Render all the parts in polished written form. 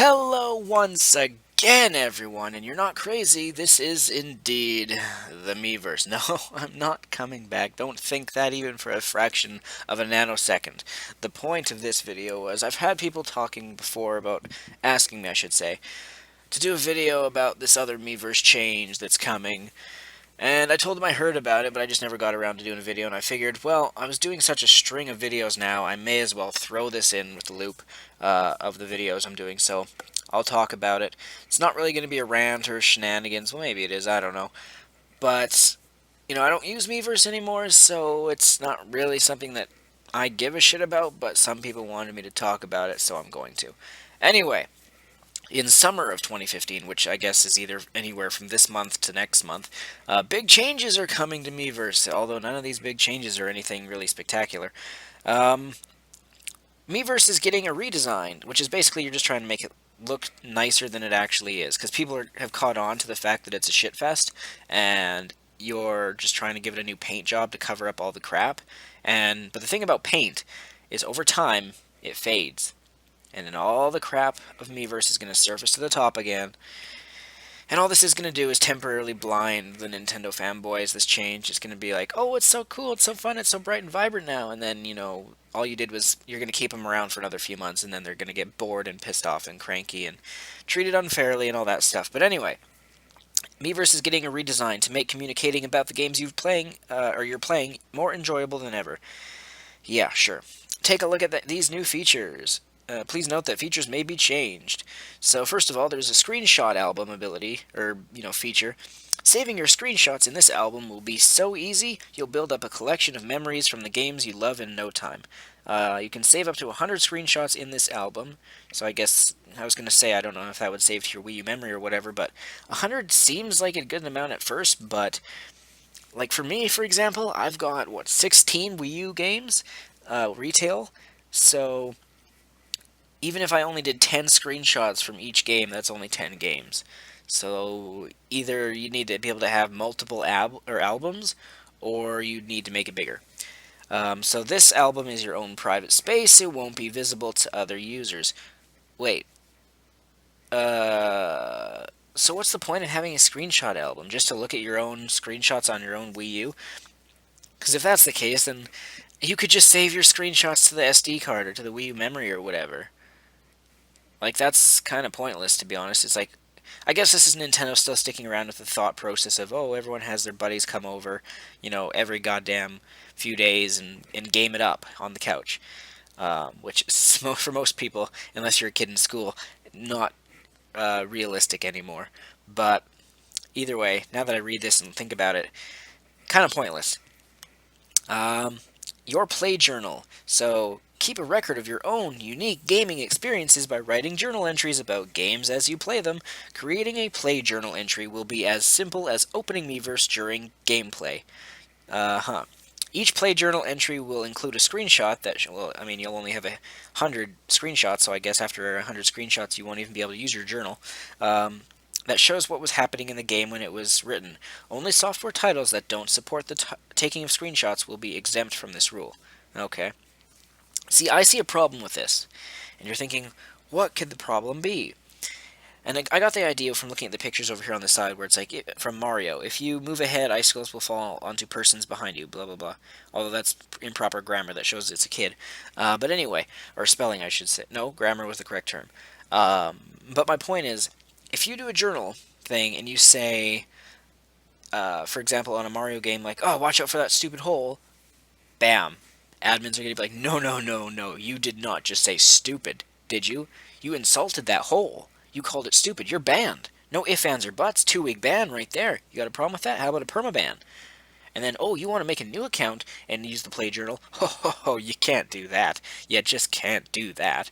Hello once again, everyone, and you're not crazy. This is indeed the Miiverse. No, I'm not coming back. Don't think that even for a fraction of a nanosecond. The point of this video was I've had people talking before about, asking me, I should say, to do a video about this other Miiverse change that's coming. And I told them I heard about it, but I just never got around to doing a video, and I figured, well, I was doing such a string of videos now, I may as well throw this in with the loop of the videos I'm doing, so I'll talk about it. It's not really going to be a rant or shenanigans, well, maybe it is, I don't know. But, I don't use Miiverse anymore, so it's not really something that I give a shit about, but some people wanted me to talk about it, so I'm going to. Anyway, in summer of 2015, which I guess is either anywhere from this month to next month, big changes are coming to Miiverse, although none of these big changes are anything really spectacular. Um, Miiverse is getting a redesign, which is basically you're just trying to make it look nicer than it actually is, because people have caught on to the fact that it's a shitfest, and you're just trying to give it a new paint job to cover up all the crap. But the thing about paint is over time, it fades and then all the crap of Miiverse is going to surface to the top again. And all this is going to do is temporarily blind the Nintendo fanboys. This change is going to be like, oh, it's so cool, it's so fun, it's so bright and vibrant now. And then, all you did was you're going to keep them around for another few months, and then they're going to get bored and pissed off and cranky and treated unfairly and all that stuff. But anyway, Miiverse is getting a redesign to make communicating about the games you're playing more enjoyable than ever. Yeah, sure. Take a look at these new features. Please note that features may be changed. So first of all, there's a screenshot album ability, or, feature. Saving your screenshots in this album will be so easy, you'll build up a collection of memories from the games you love in no time. You can save up to 100 screenshots in this album, so I guess, I was going to say, I don't know if that would save to your Wii U memory or whatever, but 100 seems like a good amount at first, but, like for me, for example, I've got, 16 Wii U games, retail, so even if I only did 10 screenshots from each game, that's only 10 games. So either you need to be able to have multiple albums, or you need to make it bigger. So this album is your own private space. It won't be visible to other users. Wait. So what's the point of having a screenshot album? Just to look at your own screenshots on your own Wii U? Because if that's the case, then you could just save your screenshots to the SD card or to the Wii U memory or whatever. Like, that's kind of pointless, to be honest. It's like, I guess this is Nintendo still sticking around with the thought process of, oh, everyone has their buddies come over, every goddamn few days and game it up on the couch. Which is, for most people, unless you're a kid in school, not realistic anymore. But either way, now that I read this and think about it, kind of pointless. Your play journal. So keep a record of your own unique gaming experiences by writing journal entries about games as you play them. Creating a play journal entry will be as simple as opening Miiverse during gameplay. Each play journal entry will include a screenshot that, well, I mean, you'll only have 100 screenshots, so I guess after 100 screenshots you won't even be able to use your journal. That shows what was happening in the game when it was written. Only software titles that don't support the taking of screenshots will be exempt from this rule. Okay. See, I see a problem with this. And you're thinking, what could the problem be? And I got the idea from looking at the pictures over here on the side where it's like, from Mario, if you move ahead, icicles will fall onto persons behind you, blah, blah, blah. Although that's improper grammar, that shows it's a kid. But anyway, or spelling, I should say. No, grammar was the correct term. But my point is, if you do a journal thing and you say, for example, on a Mario game, like, oh, watch out for that stupid hole, bam. Admins are going to be like, no, no, no, no, you did not just say stupid, did you? You insulted that hole. You called it stupid. You're banned. No ifs, ands, or buts. 2-week ban right there. You got a problem with that? How about a permaban? And then, oh, you want to make a new account and use the play journal? Ho, ho, ho, you can't do that. You just can't do that.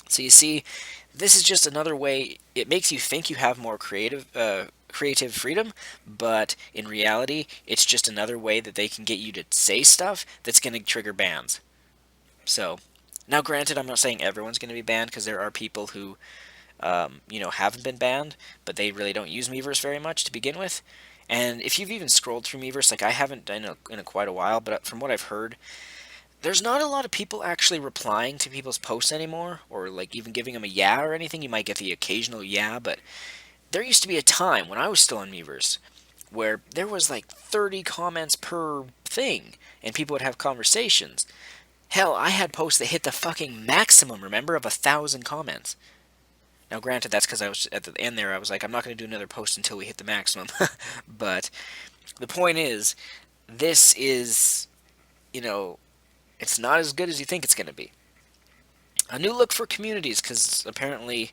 So you see, this is just another way. It makes you think you have more creative freedom, but in reality, it's just another way that they can get you to say stuff that's going to trigger bans. So, now granted, I'm not saying everyone's going to be banned, because there are people who, haven't been banned, but they really don't use Miiverse very much to begin with. And if you've even scrolled through Miiverse, like I haven't done in quite a while, but from what I've heard, there's not a lot of people actually replying to people's posts anymore, or like even giving them a yeah or anything. You might get the occasional yeah, but there used to be a time when I was still on Miiverse where there was like 30 comments per thing, and people would have conversations. Hell, I had posts that hit the fucking maximum, remember, of 1,000 comments. Now, granted, that's because I was at the end there. I was like, I'm not going to do another post until we hit the maximum. But the point is, this is, you know, it's not as good as you think it's going to be. A new look for communities, because apparently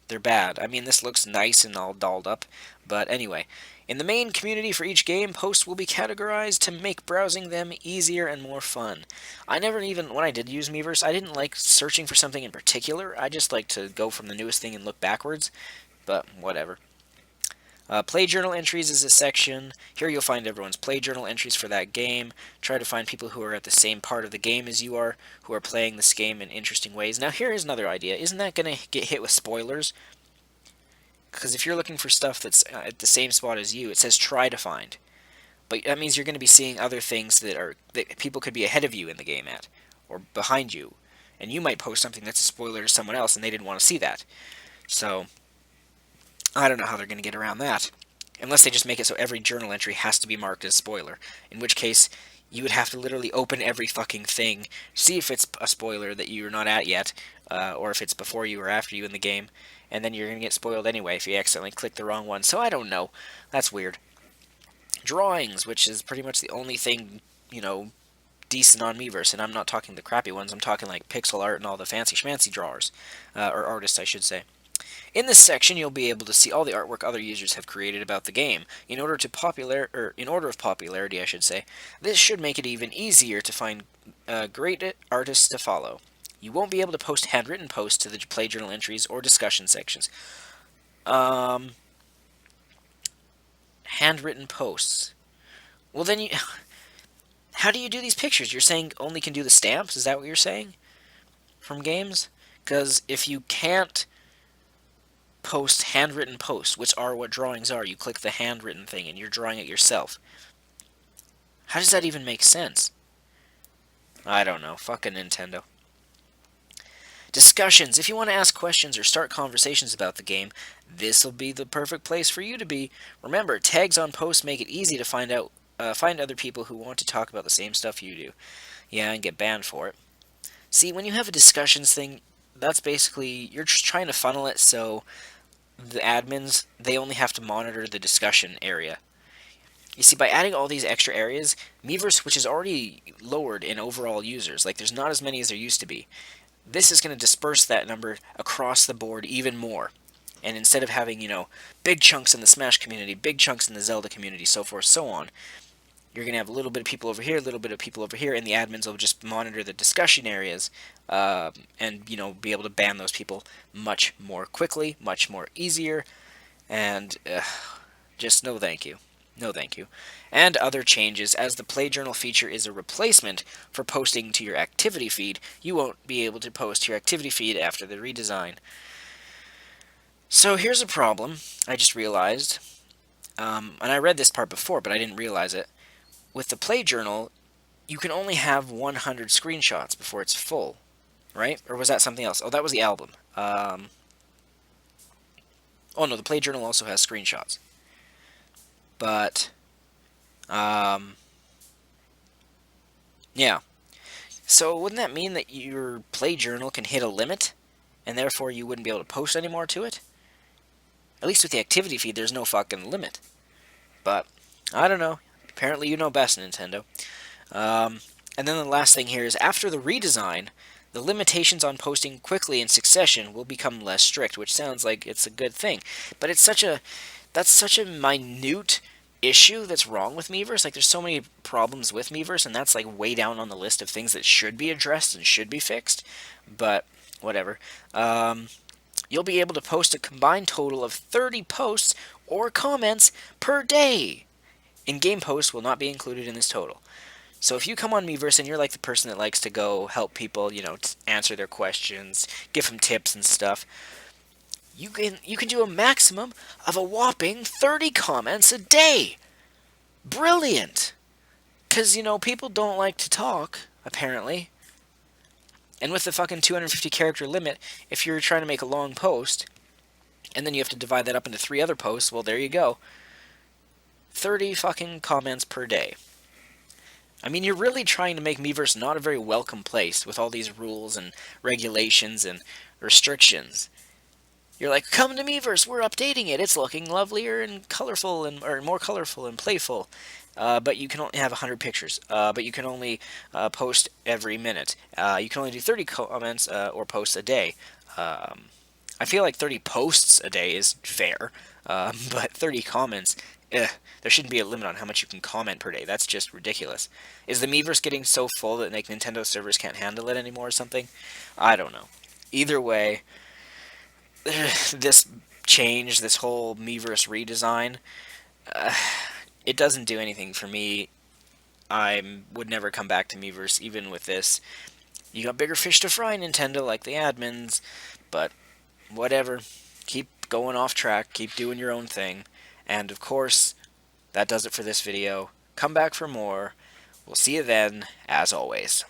they're bad. I mean, this looks nice and all dolled up, but anyway. In the main community for each game, posts will be categorized to make browsing them easier and more fun. I never even, when I did use Miiverse, I didn't like searching for something in particular. I just like to go from the newest thing and look backwards, but whatever. Play journal entries is a section. Here you'll find everyone's play journal entries for that game. Try to find people who are at the same part of the game as you are, who are playing this game in interesting ways. Now here is another idea. Isn't that going to get hit with spoilers? Because if you're looking for stuff that's at the same spot as you, it says try to find. But that means you're going to be seeing other things that people could be ahead of you in the game at, or behind you. And you might post something that's a spoiler to someone else, and they didn't want to see that. So I don't know how they're going to get around that. Unless they just make it so every journal entry has to be marked as spoiler. In which case, you would have to literally open every fucking thing, see if it's a spoiler that you're not at yet, or if it's before you or after you in the game, and then you're going to get spoiled anyway if you accidentally click the wrong one. So I don't know. That's weird. Drawings, which is pretty much the only thing, decent on Miiverse, and I'm not talking the crappy ones. I'm talking like pixel art and all the fancy schmancy drawers, or artists, I should say. In this section, you'll be able to see all the artwork other users have created about the game. In order of popularity, I should say, this should make it even easier to find great artists to follow. You won't be able to post handwritten posts to the play journal entries or discussion sections. Handwritten posts. Well, then how do you do these pictures? You're saying only can do the stamps? Is that what you're saying? From games? Because if you can't post handwritten posts, which are what drawings are, you click the handwritten thing and you're drawing it yourself. How does that even make sense? I don't know. Fucking Nintendo. Discussions. If you want to ask questions or start conversations about the game, this will be the perfect place for you to be. Remember, tags on posts make it easy to find other people who want to talk about the same stuff you do. Yeah, and get banned for it. See, when you have a discussions thing, that's basically, you're just trying to funnel it so the admins, they only have to monitor the discussion area. You see, by adding all these extra areas, Miiverse, which is already lowered in overall users, like there's not as many as there used to be, this is going to disperse that number across the board even more. And instead of having, big chunks in the Smash community, big chunks in the Zelda community, so forth, so on, you're going to have a little bit of people over here, a little bit of people over here, and the admins will just monitor the discussion areas and, be able to ban those people much more quickly, much more easier, and just no thank you. No thank you. And other changes, as the Play Journal feature is a replacement for posting to your activity feed, you won't be able to post to your activity feed after the redesign. So here's a problem I just realized, and I read this part before, but I didn't realize it. With the Play Journal, you can only have 100 screenshots before it's full, right? Or was that something else? Oh, that was the album. Oh no, the Play Journal also has screenshots. But, yeah. So wouldn't that mean that your Play Journal can hit a limit, and therefore you wouldn't be able to post anymore to it? At least with the activity feed, there's no fucking limit. But, I don't know. Apparently you know best, Nintendo. And then the last thing here is, after the redesign, the limitations on posting quickly in succession will become less strict, which sounds like it's a good thing. But that's such a minute issue that's wrong with Miiverse. Like, there's so many problems with Miiverse, and that's like way down on the list of things that should be addressed and should be fixed. But whatever. You'll be able to post a combined total of 30 posts or comments per day. In-game posts will not be included in this total. So if you come on Miiverse and you're like the person that likes to go help people, answer their questions, give them tips and stuff, you can do a maximum of a whopping 30 comments a day. Brilliant! Because, people don't like to talk. apparently. And with the fucking 250 character limit, if you're trying to make a long post, and then you have to divide that up into 3 other posts, well, there you go. 30 fucking comments per day. I mean, you're really trying to make Miiverse not a very welcome place with all these rules and regulations and restrictions. You're like, come to Miiverse, we're updating it. It's looking lovelier and colorful, or more colorful and playful. But you can only have 100 pictures. But you can only post every minute. You can only do 30 comments or posts a day. I feel like 30 posts a day is fair, but 30 comments, there shouldn't be a limit on how much you can comment per day. That's just ridiculous. Is the Miiverse getting so full that like Nintendo servers can't handle it anymore or something? I don't know. Either way, this change, this whole Miiverse redesign, it doesn't do anything for me. I would never come back to Miiverse even with this. You got bigger fish to fry, Nintendo, like the admins, but whatever. Keep going off track, keep doing your own thing. And of course, that does it for this video. Come back for more. We'll see you then, as always.